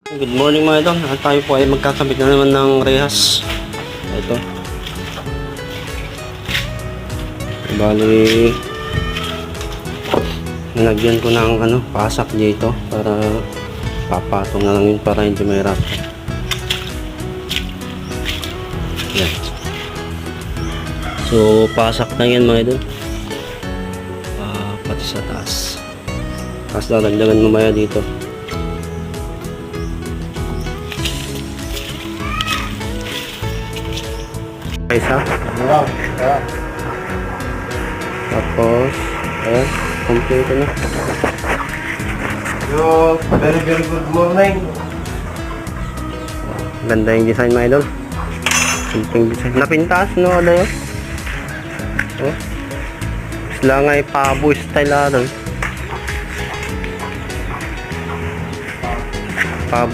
Good morning mga idol. Tayo po ay magkakabit na naman ng rehas. Ito. Bali, nilagyan ko ng pasak dito para papatong na lang yun para hindi mahirap. Yan. So, pasak na yan mga idol. Pati sa taas. Tapos dadagdagan mamaya dito. Isa. Tapos, ayan, complete na. Yo, very good morning. Ganda yung design mga idol. Simpleng design. Napintas no, ano yun? Oh. Sila nga pabo style